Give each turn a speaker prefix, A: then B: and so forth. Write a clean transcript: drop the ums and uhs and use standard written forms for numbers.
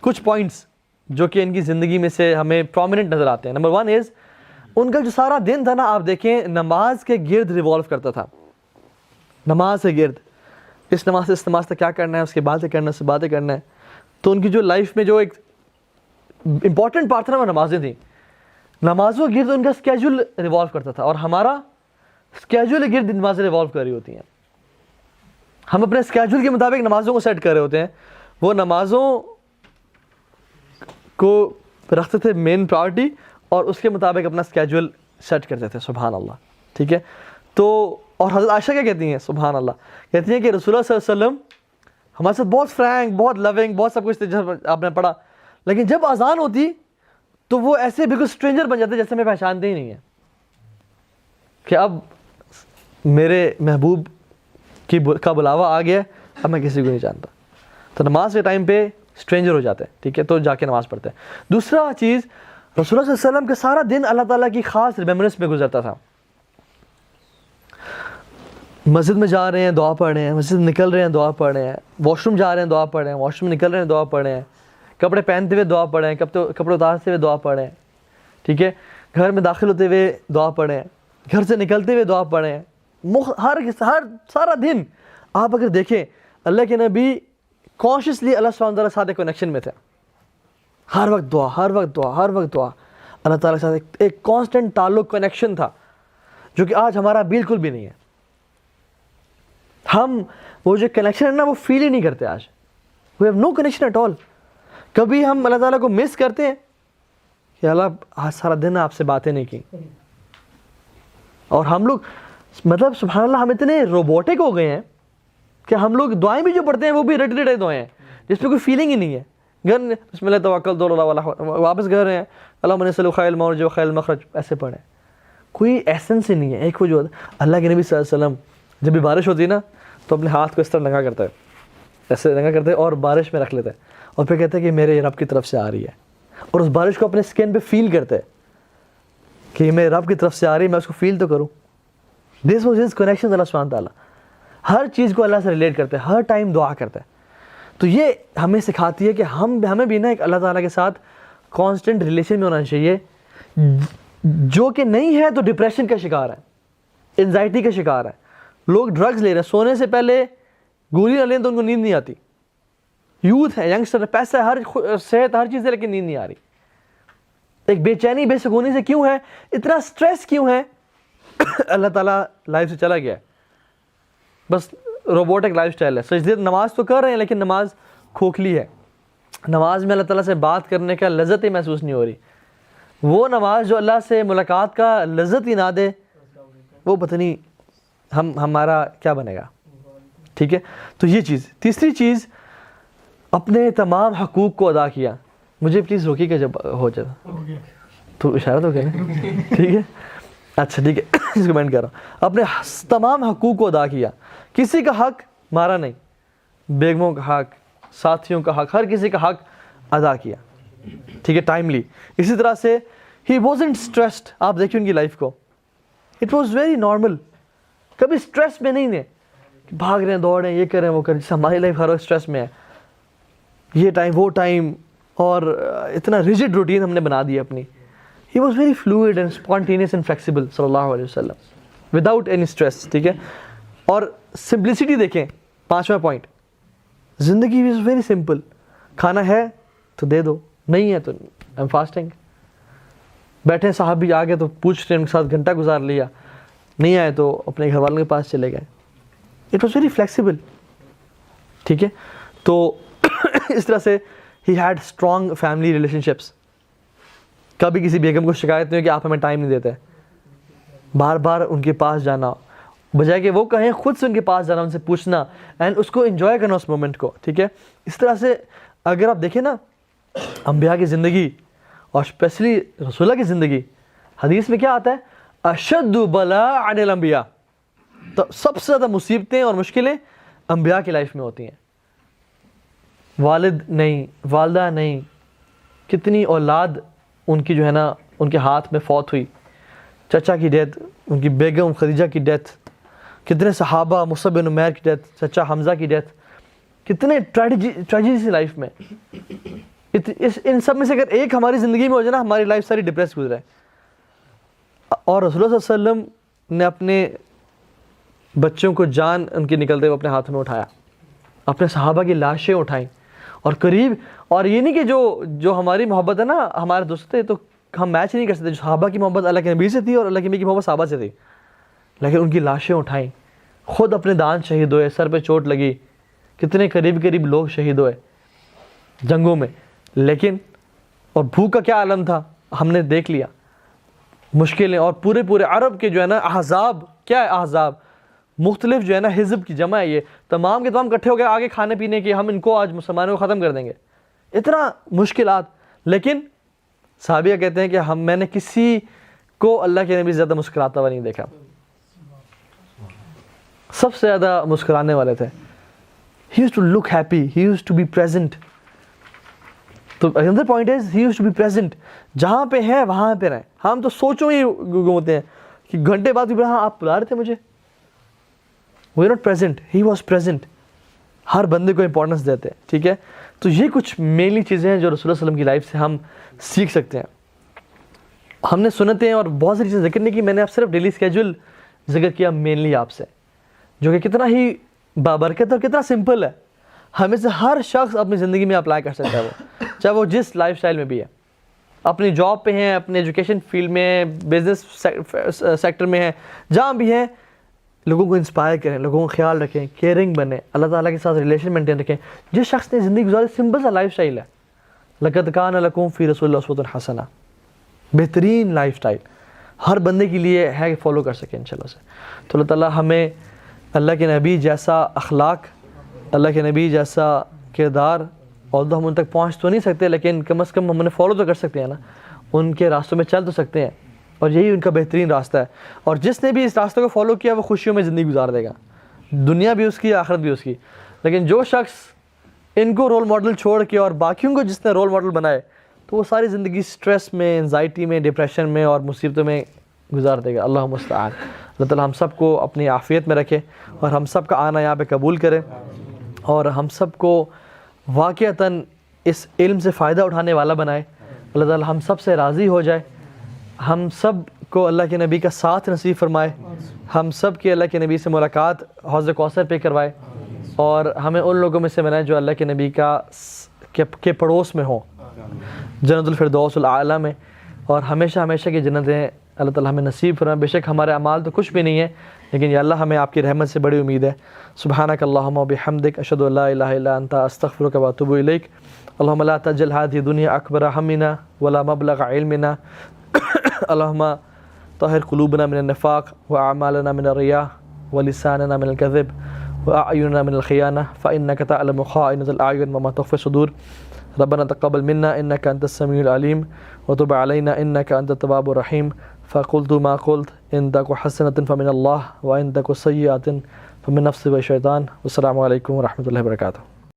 A: کچھ پوائنٹس جو کہ ان کی زندگی میں سے ہمیں پرومیننٹ نظر آتے ہیں. نمبر 1 از ان کا جو سارا دن تھا نا, آپ دیکھیں نماز کے گرد ریوالو کرتا تھا, نماز کے گرد, اس نماز سے اس نماز تک کیا کرنا ہے, اس کے بعد سے کرنا ہے, اس سے باتیں کرنا ہے. تو ان کی جو لائف میں جو ایک امپورٹنٹ پارٹ تھا نا وہ نمازیں تھیں. نمازوں کے گرد ان کا اسکیجول ریوالو کرتا تھا, اور ہمارا اسکیجول کے گرد نمازیں ریوالو کر رہی ہوتی ہیں. ہم اپنے اسکیجول کے مطابق نمازوں کو سیٹ کر رہے ہوتے ہیں. وہ نمازوں کو رکھتے تھے مین پرائورٹی, اور اس کے مطابق اپنا اسکیجول سیٹ کرتے تھے. سبحان اللہ. ٹھیک ہے, تو اور حضرت عائشہ کیا کہتی ہیں, سبحان اللہ, کہتی ہیں کہ رسول اللہ صلی اللہ علیہ وسلم ہمارے ساتھ بہت فرینک, بہت لونگ, بہت سب کچھ تھے جب آپ نے پڑھا, لیکن جب اذان ہوتی تو وہ ایسے بالکل اسٹرینجر بن جاتے جیسے میں پہچانتے ہی نہیں ہیں, کہ اب میرے محبوب کا بلاوا آ گیا, اب میں کسی کو نہیں جانتا. تو نماز کے ٹائم پہ اسٹرینجر ہو جاتے ہیں. ٹھیک ہے, تو جا کے نماز پڑھتے ہیں. دوسرا چیز, رسول اللہ صلی اللہ علیہ وسلم کا سارا دن اللہ تعالیٰ کی خاص ریمیمبرنس میں گزرتا تھا. مسجد میں جا رہے ہیں دعا پڑھ رہے ہیں, مسجد نکل رہے ہیں دعا پڑھ رہے ہیں, واش روم جا رہے ہیں دعا پڑھ رہے ہیں, واش روم نکل رہے ہیں دعا پڑھ رہے ہیں, کپڑے پہنتے ہوئے دعا پڑھ رہے ہیں, کپڑے اتارتے ہوئے دعا پڑھ رہے ہیں. ٹھیک ہے, گھر میں داخل ہوتے ہوئے دعا پڑھ رہے ہیں, گھر سے نکلتے ہوئے دعا پڑھ رہے ہیں. ہر سارا دن آپ اگر دیکھیں, اللہ کے نبی کانشیسلی اللہ سبحانہ تعالیٰ کے ساتھ ایک کنیکشن میں تھے. ہر وقت دعا, ہر وقت دعا, ہر وقت دعا. اللہ تعالیٰ کے ساتھ ایک کانسٹنٹ تعلق, کنیکشن تھا, جو کہ آج ہمارا بالکل بھی نہیں ہے. ہم وہ جو کنیکشن ہے نا وہ فیل ہی نہیں کرتے آج. We have no connection at all. کبھی ہم اللہ تعالیٰ کو مس کرتے ہیں کہ اللہ آج سارا دن آپ سے باتیں نہیں کی. اور ہم لوگ مطلب سبحان اللہ ہم اتنے روبوٹک ہو گئے ہیں کہ ہم لوگ دعائیں بھی جو پڑھتے ہیں وہ بھی رٹے رٹے دعائیں ہیں, جس پہ کوئی فیلنگ ہی نہیں ہے. گھر بسم اللہ توکلت علی اللہ, واپس گھر ہیں اللہم صل خیر المخرج و خیر المخرج, ایسے پڑھیں. کوئی ایسنس ہی نہیں ہے. ایک وجود, اللہ کے نبی صلی اللہ علیہ وسلم جب بھی بارش ہوتی ہے نا تو اپنے ہاتھ کو اس طرح رنگا کرتا ہے, ایسے رنگا کرتے ہیں اور بارش میں رکھ لیتے ہیں, اور پھر کہتے ہیں کہ میرے رب کی طرف سے آ رہی ہے, اور اس بارش کو اپنے اسکن پہ فیل کرتے ہیں کہ میرے رب کی طرف سے آ رہی ہے, میں اس کو فیل تو کروں. دس واز ہز کنیکشن اللہ سبحانہ تعالیٰ. ہر چیز کو اللہ سے ریلیٹ کرتے ہیں, ہر ٹائم دعا کرتے ہیں. تو یہ ہمیں سکھاتی ہے کہ ہمیں بھی نا ایک اللہ تعالیٰ کے ساتھ کانسٹنٹ ریلیشن میں ہونا چاہیے. جو کہ نہیں ہے تو ڈپریشن کا شکار ہے, انزائٹی کا شکار ہے. لوگ ڈرگز لے رہے ہیں, سونے سے پہلے گولی نہ لیں تو ان کو نیند نہیں آتی. یوتھ ہے, ینگسٹر ہے, پیسہ ہے, ہر صحت, ہر چیز ہے, لیکن نیند نہیں آ رہی. ایک بے چینی, بے سکونی سے کیوں ہے, اتنا سٹریس کیوں ہے؟ اللہ تعالیٰ لائف سے چلا گیا ہے, بس روبوٹک لائف سٹائل ہے. سجدے نماز تو کر رہے ہیں لیکن نماز کھوکھلی ہے. نماز میں اللہ تعالیٰ سے بات کرنے کا لذت ہی محسوس نہیں ہو رہی. وہ نماز جو اللہ سے ملاقات کا لذت ہی نہ دے, وہ پتہ نہیں ہمارا کیا بنے گا. ٹھیک ہے, تو یہ چیز. تیسری چیز, اپنے تمام حقوق کو ادا کیا. مجھے پلیز روکی کہ جب ہو جائے تو اشارہ تو کریں. ٹھیک ہے, اچھا ٹھیک ہے, اس کو مینڈ کر رہا ہوں. اپنے تمام حقوق کو ادا کیا. کسی کا حق مارا نہیں, بیگموں کا حق, ساتھیوں کا حق, ہر کسی کا حق ادا کیا. ٹھیک ہے, ٹائملی. اسی طرح سے ہی وازنٹ اسٹریسڈ. آپ دیکھیں ان کی لائف کو, اٹ واز ویری نارمل. کبھی اسٹریس میں نہیں ہے, بھاگ رہے ہیں, دوڑ رہے ہیں, یہ کر رہے ہیں, وہ کر رہے ہیں. جیسے ہماری لائف ہر وقت اسٹریس میں ہے, یہ ٹائم وہ ٹائم, اور اتنا ریجڈ روٹین ہم نے بنا دی اپنی. He was very fluid and spontaneous and flexible صلی اللہ علیہ وسلم, without any stress. ٹھیک ہے, اور سمپلسٹی دیکھیں. 5واں پوائنٹ, زندگی is very simple. کھانا ہے تو دے دو, نہیں ہے تو I'm fasting. بیٹھے صحابی آ گئے تو پوچھ رہے ہیں, ان کے ساتھ گھنٹہ گزار لیا, نہیں آئے تو اپنے گھر والوں کے پاس چلے گئے. It was very flexible. ٹھیک ہے, تو اس طرح سے he had strong family relationships. کبھی کسی بیگم کو شکایت نہیں ہو کہ آپ ہمیں ٹائم نہیں دیتے. بار بار ان کے پاس جانا, بجائے کہ وہ کہیں خود سے ان کے پاس جانا, ان سے پوچھنا, اینڈ اس کو انجوائے کرنا اس مومنٹ کو. ٹھیک ہے, اس طرح سے اگر آپ دیکھیں نا انبیاء کی زندگی, اور اسپیشلی رسول اللہ کی زندگی, حدیث میں کیا آتا ہے, اشد بلاء علی الانبیاء. تو سب سے زیادہ مصیبتیں اور مشکلیں انبیاء کی لائف میں ہوتی ہیں. والد نہیں, والدہ نہیں, کتنی اولاد ان کی جو ہے نا ان کے ہاتھ میں فوت ہوئی. چچا کی ڈیتھ, ان کی بیگم خدیجہ کی ڈیتھ, کتنے صحابہ, مصعب بن عمیر کی ڈیتھ, چچا حمزہ کی ڈیتھ, کتنے ٹریجڈی سی لائف میں. ان سب میں سے اگر ایک ہماری زندگی میں ہو جائے نا, ہماری لائف ساری ڈپریس گزرے. اور رسول اللہ صلی اللہ علیہ وسلم نے اپنے بچوں کو جان ان کی نکلتے ہوئے اپنے ہاتھ میں اٹھایا, اپنے صحابہ کی لاشیں اٹھائیں اور قریب. اور یہ نہیں کہ جو ہماری محبت ہے نا ہمارے دوست تھے تو ہم میچ نہیں کر سکتے, جو صحابہ کی محبت اللہ کے نبی سے تھی اور اللہ کے نبی کی محبت صحابہ سے تھی, لیکن ان کی لاشیں اٹھائیں, خود اپنے دان شہید ہوئے, سر پہ چوٹ لگی, کتنے قریب لوگ شہید ہوئے جنگوں میں, لیکن اور بھوک کا کیا عالم تھا ہم نے دیکھ لیا, مشکلیں. اور پورے عرب کے جو ہے نا احزاب, کیا ہے احزاب, مختلف جو ہے نا حزب کی جمع ہے, یہ تمام کے تمام اکٹھے ہو گئے آگے کھانے پینے کے, ہم ان کو آج مسلمانوں کو ختم کر دیں گے, اتنا مشکلات. لیکن صحابیہ کہتے ہیں کہ میں نے کسی کو اللہ کے نبی زیادہ مسکراتا ہوا نہیں دیکھا, سب سے زیادہ مسکرانے والے تھے. He used to look happy, he used to be present. تو another point is he used to be present. جہاں پہ ہیں وہاں پہ رہیں. ہم تو سوچوں ہی گھومتے ہیں کہ گھنٹے بعد بھی ہاں آپ بلا رہے تھے مجھے, we are not present, he was present. ہر بندے کو امپورٹنس دیتے ہیں, ٹھیک ہے. تو یہ کچھ مینلی چیزیں ہیں جو رسول اللہ صلی اللہ علیہ وسلم کی لائف سے ہم سیکھ سکتے ہیں. ہم نے سنتیں اور بہت ساری چیزیں ذکر نہیں کی, میں نے اب صرف ڈیلی اسکیجول ذکر کیا مینلی آپ سے, جو کہ کتنا ہی بابرکت اور کتنا سمپل ہے. ہمیں سے ہر شخص اپنی زندگی میں اپلائی کر سکتا ہے, وہ چاہے وہ جس لائف سٹائل میں بھی ہے, اپنی جاب پہ ہیں, اپنے ایجوکیشن فیلڈ میں, بزنس سیکٹر میں ہیں, جہاں بھی ہیں. لوگوں کو انسپائر کریں, لوگوں کا خیال رکھیں, کیئرنگ بنیں, اللہ تعالیٰ کے ساتھ ریلیشن مینٹین رکھیں. جس شخص نے زندگی گزاری سمپل سا لائف سٹائل ہے, لقد کان لکم فی رسول اللہ اسوۃ حسنہ, بہترین لائف سٹائل ہر بندے کے لیے ہے کہ فالو کر سکیں انشاءاللہ سے. تو اللہ تعالیٰ ہمیں اللہ کے نبی جیسا اخلاق, اللہ کے نبی جیسا کردار, اور ہم ان تک پہنچ تو نہیں سکتے لیکن کم از کم ہم انہیں فالو تو کر سکتے ہیں نا, ان کے راستوں میں چل تو سکتے ہیں, اور یہی ان کا بہترین راستہ ہے. اور جس نے بھی اس راستے کو فالو کیا وہ خوشیوں میں زندگی گزار دے گا, دنیا بھی اس کی, آخرت بھی اس کی. لیکن جو شخص ان کو رول ماڈل چھوڑ کے اور باقیوں کو جس نے رول ماڈل بنائے تو وہ ساری زندگی سٹریس میں, انزائٹی میں, ڈپریشن میں اور مصیبتوں میں گزار دے گا. اللہ مستعان. اللہ تعالیٰ ہم سب کو اپنی عافیت میں رکھے اور ہم سب کا آنا یہاں پہ قبول کرے, اور ہم سب کو واقعتاً اس علم سے فائدہ اٹھانے والا بنائے. اللہ تعالیٰ ہم سب سے راضی ہو جائے, ہم سب کو اللہ کے نبی کا ساتھ نصیب فرمائے, ہم سب کی اللہ کے نبی سے ملاقات حوض کوثر پہ کروائے, اور ہمیں ان لوگوں میں سے بنائے جو اللہ کے نبی کے پڑوس میں ہوں, جنت الفردوس الاعلیٰ میں, اور ہمیشہ کی جنتیں اللہ تعالیٰ ہمیں نصیب فرمائے. بے شک ہمارے اعمال تو کچھ بھی نہیں ہے, لیکن یا اللہ ہمیں آپ کی رحمت سے بڑی امید ہے. سبحانک اللہم و بحمدک, اشہد ان لا الہ الا انت, استغفرک و اتوب الیک. اللہم لا تجعل هذه الدنيا اکبر همنا ولا مبلغ علمنا. اللہم طہر قلوبنا من النفاق واعمالنا من الرياء ولساننا من الكذب واعیننا من الخیانة فانک تعلم خائنة الاعین وما تخفی الصدور. ربنا تقبل منا انك انت السميع العليم وتب علينا انك انت التواب الرحيم. فقلت ما قلت, ان تك حسنة فمن الله وان تك سيئة فمن نفسي والشيطان. والسلام علیکم ورحمۃ اللہ وبرکاتہ.